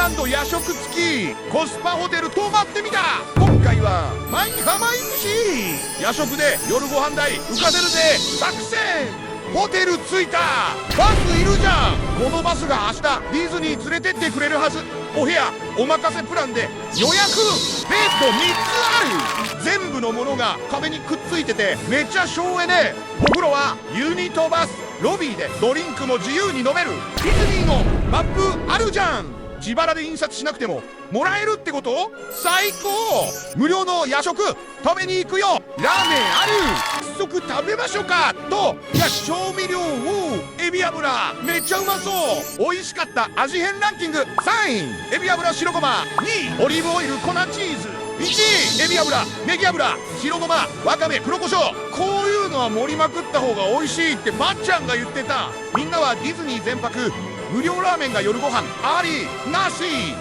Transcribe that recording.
夜食付きコスパホテル泊まってみた。今回は舞浜行くし、夜食で夜ご飯代浮かせるぜ作戦。ホテル着いた。バスいるじゃん。このバスが明日ディズニー連れてってくれるはず。お部屋お任せプランで予約。ベッド3つある。全部のものが壁にくっついててめっちゃ省エネ。お風呂はユニトバス。ロビーでドリンクも自由に飲める。ディズニーのマップあるじゃん。自腹で印刷しなくてももらえるってこと？最高。無料の夜食食べに行くよ。ラーメンある。早速食べましょうか。といや調味料をエビ油めっちゃうまそう。美味しかった味変ランキング。3位エビ油白ごま、2位オリーブオイル粉チーズ、1位エビ油ネギ油白ごまわかめ黒胡椒。こういうのは盛りまくった方が美味しいってばっちゃんが言ってた。みんなはディズニー全泊無料ラーメンが夜ご飯ありなし？